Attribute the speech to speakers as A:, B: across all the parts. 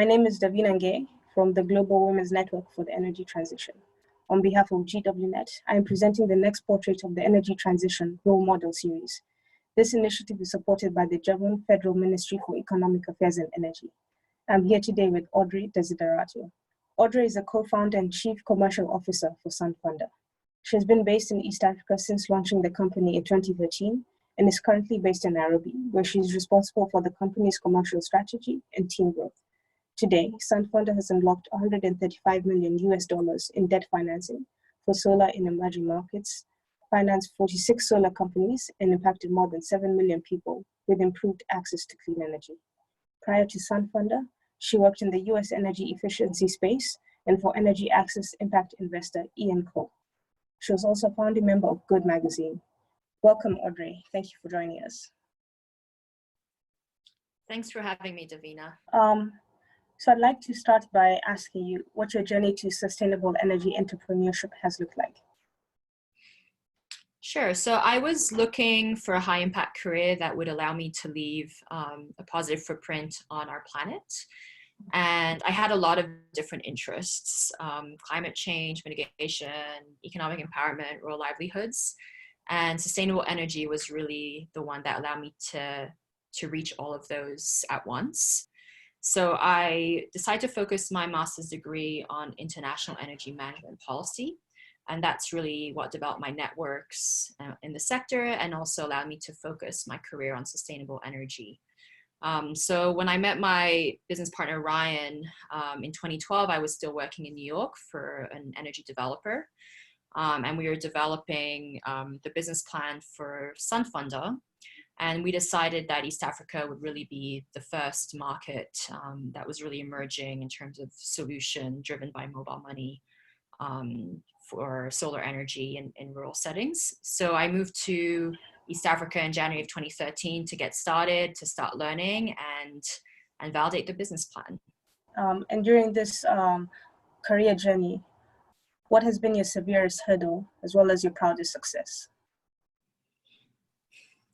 A: My name is Davina Ngay from the Global Women's Network for the Energy Transition. On behalf of GWNet, I am presenting the next portrait of the Energy Transition Role Model Series. This initiative is supported by the German Federal Ministry for Economic Affairs and Energy. I'm here today with Audrey Desiderato. Audrey is a co-founder and chief commercial officer for SunFunder. She has been based in East Africa since launching the company in 2013 and is currently based in Nairobi, where she is responsible for the company's commercial strategy and team growth. Today, SunFunder has unlocked $135 million in debt financing for solar in emerging markets, financed 46 solar companies, and impacted more than 7 million people with improved access to clean energy. Prior to SunFunder, she worked in the US energy efficiency space and for energy access impact investor Ian Co. She was also a founding member of Good Magazine. Welcome, Audrey. Thank you for joining us.
B: Thanks for having me, Davina.
A: So I'd like to start by asking you what your journey to sustainable energy entrepreneurship has looked like.
B: Sure. So I was looking for a high impact career that would allow me to leave a positive footprint on our planet. And I had a lot of different interests, climate change, mitigation, economic empowerment, rural livelihoods, and sustainable energy was really the one that allowed me to reach all of those at once. So I decided to focus my master's degree on international energy management policy. And that's really what developed my networks in the sector and also allowed me to focus my career on sustainable energy. So when I met my business partner, Ryan, in 2012, I was still working in New York for an energy developer. And we were developing the business plan for SunFunder. And we decided that East Africa would really be the first market that was really emerging in terms of solution driven by mobile money for solar energy in rural settings. So I moved to East Africa in January of 2013 to get started, to start learning and validate the business plan.
A: And during this career journey, what has been your severest hurdle as well as your proudest success?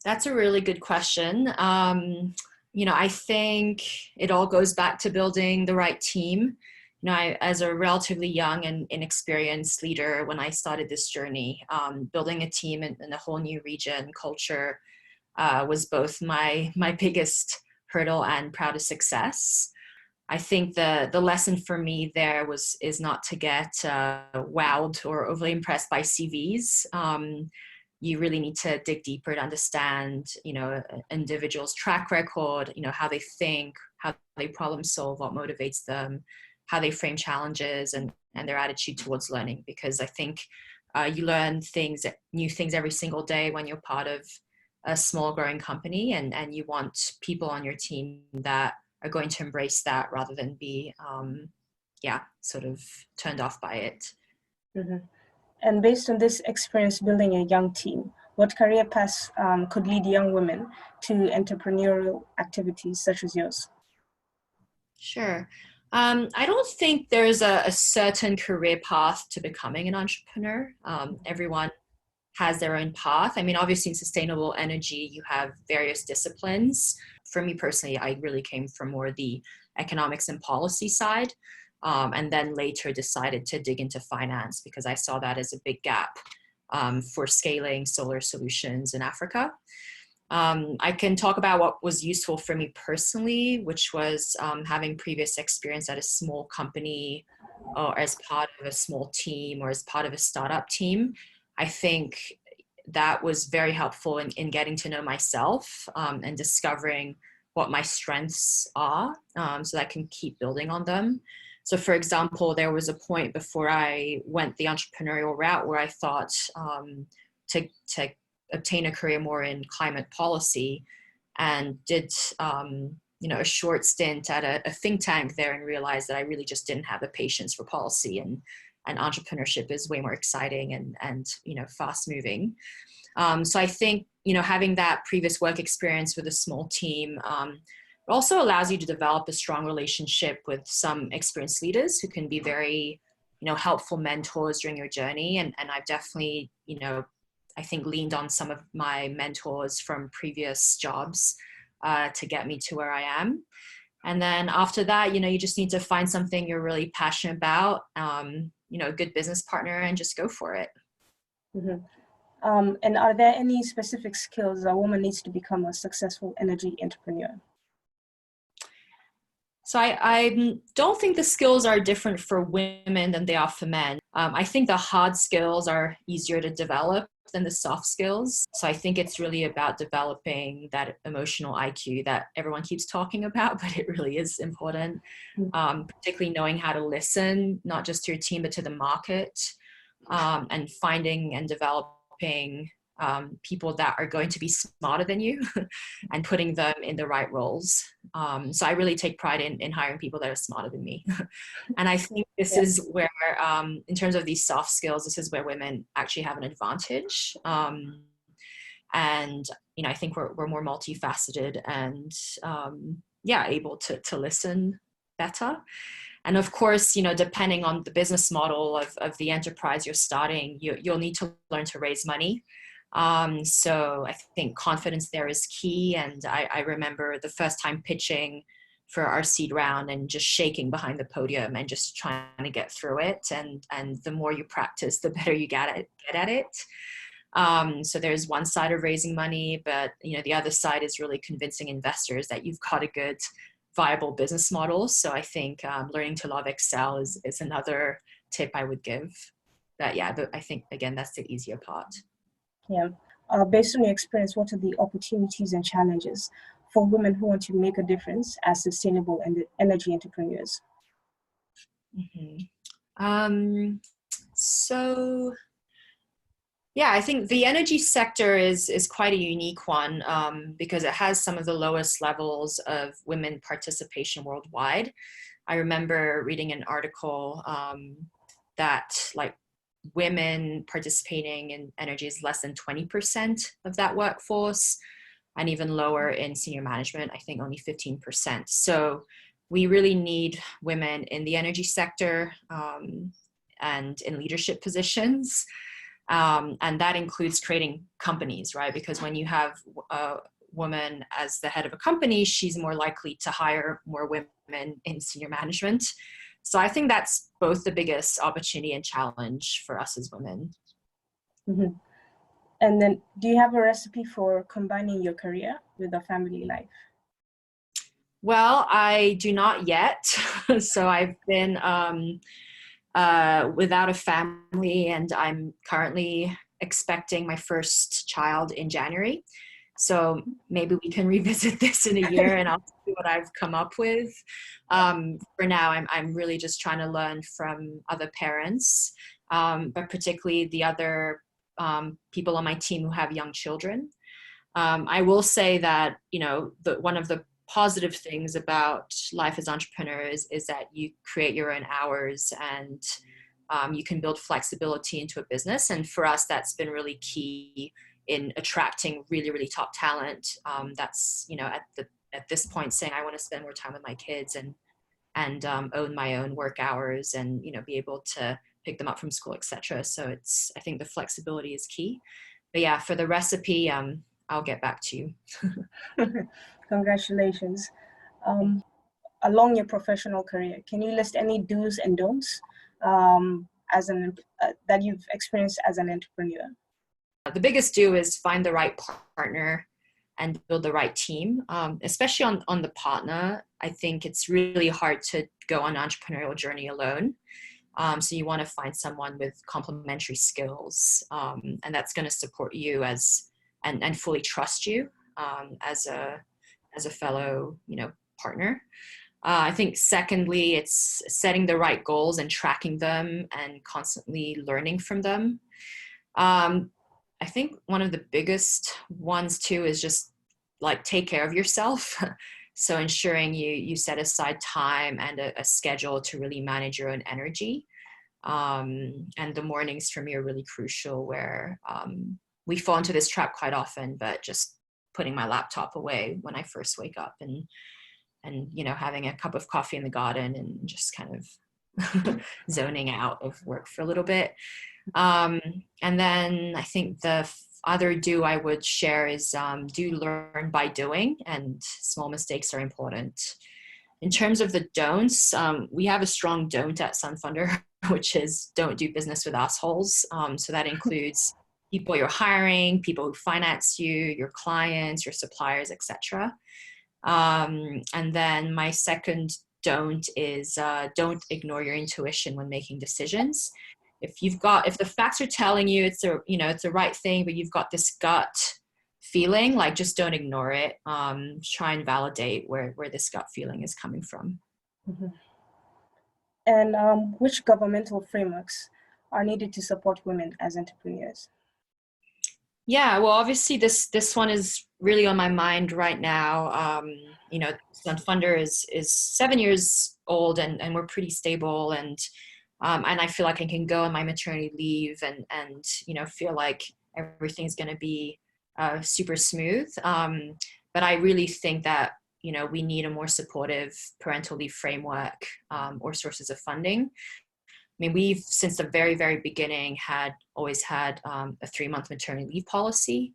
B: That's a really good question. I think it all goes back to building the right team. As a relatively young and inexperienced leader, when I started this journey, building a team in a whole new region, culture, was both my biggest hurdle and proudest success. I think the lesson for me there is not to get wowed or overly impressed by CVs. You really need to dig deeper to understand, individuals' track record, how they think, how they problem solve, what motivates them, how they frame challenges and their attitude towards learning. Because I think you learn new things every single day when you're part of a small growing company and you want people on your team that are going to embrace that rather than be, sort of turned off by it.
A: Mm-hmm. And based on this experience building a young team, what career paths could lead young women to entrepreneurial activities such as yours?
B: Sure. I don't think there's a certain career path to becoming an entrepreneur. Everyone has their own path. I mean, obviously in sustainable energy, you have various disciplines. For me personally, I really came from more the economics and policy side. And then later decided to dig into finance because I saw that as a big gap for scaling solar solutions in Africa. I can talk about what was useful for me personally, which was having previous experience at a small company or as part of a small team or as part of a startup team. I think that was very helpful in getting to know myself and discovering what my strengths are so that I can keep building on them. So for example, there was a point before I went the entrepreneurial route where I thought to obtain a career more in climate policy and did a short stint at a think tank there and realized that I really just didn't have the patience for policy and entrepreneurship is way more exciting and fast moving. So I think, having that previous work experience with a small team it also allows you to develop a strong relationship with some experienced leaders who can be very, helpful mentors during your journey. And I've definitely, I think leaned on some of my mentors from previous jobs to get me to where I am. And then after that, you just need to find something you're really passionate about, a good business partner, and just go for it.
A: Mm-hmm. And are there any specific skills a woman needs to become a successful energy entrepreneur?
B: So I don't think the skills are different for women than they are for men. I think the hard skills are easier to develop than the soft skills. So I think it's really about developing that emotional IQ that everyone keeps talking about, but it really is important. Particularly knowing how to listen, not just to your team, but to the market, and finding and developing people that are going to be smarter than you and putting them in the right roles. So I really take pride in hiring people that are smarter than me. And I think this is where, in terms of these soft skills, this is where women actually have an advantage. And, I think we're more multifaceted and, able to listen better. And of course, depending on the business model of the enterprise you're starting, you'll need to learn to raise money. So I think confidence there is key. And I remember the first time pitching for our seed round and just shaking behind the podium and just trying to get through it. And the more you practice, the better you get at it. So there's one side of raising money, but the other side is really convincing investors that you've got a good, viable business model. So I think learning to love Excel is another tip I would give. But I think again that's the easier part.
A: Yeah. Based on your experience, what are the opportunities and challenges for women who want to make a difference as sustainable energy entrepreneurs?
B: Mm-hmm. I think the energy sector is quite a unique one because it has some of the lowest levels of women participation worldwide. I remember reading an article that women participating in energy is less than 20% of that workforce, and even lower in senior management, I think only 15%. So we really need women in the energy sector and in leadership positions. And that includes creating companies, right? Because when you have a woman as the head of a company, she's more likely to hire more women in senior management. So I think that's both the biggest opportunity and challenge for us as women.
A: Mm-hmm. And then do you have a recipe for combining your career with a family life?
B: Well, I do not yet. So I've been without a family, and I'm currently expecting my first child in January. So maybe we can revisit this in a year and I'll see what I've come up with. For now, I'm really just trying to learn from other parents, but particularly the other people on my team who have young children. I will say that, one of the positive things about life as entrepreneurs is that you create your own hours and you can build flexibility into a business. And for us, that's been really key in attracting really, really top talent. That's, at this point saying, I want to spend more time with my kids and own my own work hours and, be able to pick them up from school, etc. So I think the flexibility is key. But for the recipe, I'll get back to you.
A: Congratulations. Along your professional career, can you list any do's and don'ts that you've experienced as an entrepreneur?
B: The biggest do is find the right partner and build the right team, especially on the partner. I think it's really hard to go on an entrepreneurial journey alone. So you want to find someone with complementary skills, and that's going to support you and fully trust you as a fellow, partner. I think secondly, it's setting the right goals and tracking them and constantly learning from them. I think one of the biggest ones too is just take care of yourself. So ensuring you set aside time and a schedule to really manage your own energy. And the mornings for me are really crucial, where we fall into this trap quite often, but just putting my laptop away when I first wake up and having a cup of coffee in the garden and just kind of zoning out of work for a little bit. And then I think the other do I would share is do learn by doing, and small mistakes are important. In terms of the don'ts, we have a strong don't at SunFunder, which is don't do business with assholes. So that includes people you're hiring, people who finance you, your clients, your suppliers, etc. And then my second don't is don't ignore your intuition when making decisions. If the facts are telling you it's the right thing, but you've got this gut feeling, like, just don't ignore it. Try and validate where this gut feeling is coming from.
A: Mm-hmm. And which governmental frameworks are needed to support women as entrepreneurs?
B: Yeah, well, obviously this one is really on my mind right now. SunFunder is 7 years old, and we're pretty stable, and I feel like I can go on my maternity leave and feel like everything's going to be super smooth. But I really think that we need a more supportive parental leave framework or sources of funding. I mean, we've, since the very, very beginning, always had a 3-month maternity leave policy.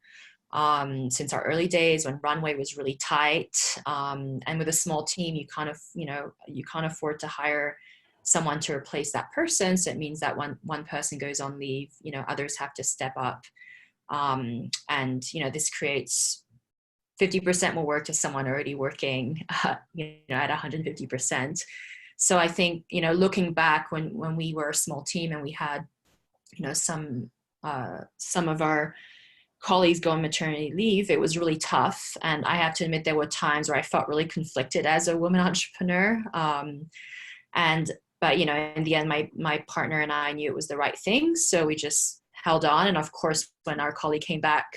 B: Since our early days when runway was really tight, and with a small team, you can't afford to hire someone to replace that person. So it means that when one person goes on leave, others have to step up, and this creates 50% more work to someone already working, at 150%. So I think, looking back when we were a small team and we had, some of our colleagues go on maternity leave, it was really tough. And I have to admit, there were times where I felt really conflicted as a woman entrepreneur. But in the end, my partner and I knew it was the right thing. So we just held on. And of course, when our colleague came back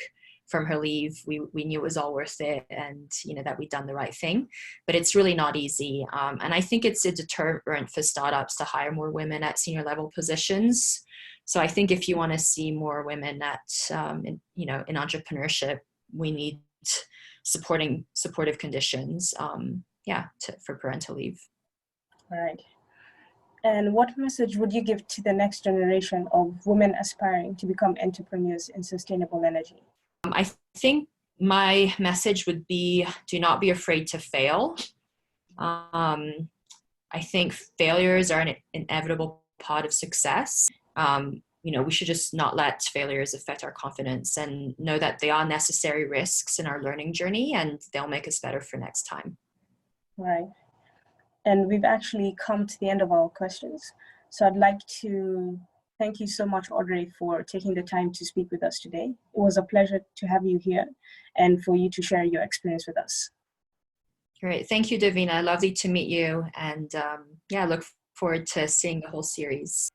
B: from her leave, we knew it was all worth it, and that we'd done the right thing. But it's really not easy, and I think it's a deterrent for startups to hire more women at senior level positions. So I think if you want to see more women in entrepreneurship, we need supportive conditions, for parental leave.
A: All right. And what message would you give to the next generation of women aspiring to become entrepreneurs in sustainable energy?
B: I think my message would be, do not be afraid to fail. I think failures are an inevitable part of success. We should just not let failures affect our confidence, and know that they are necessary risks in our learning journey, and they'll make us better for next time.
A: Right. And we've actually come to the end of our questions. So I'd like to thank you so much, Audrey, for taking the time to speak with us today. It was a pleasure to have you here and for you to share your experience with us.
B: Great. Thank you, Davina. Lovely to meet you. And look forward to seeing the whole series.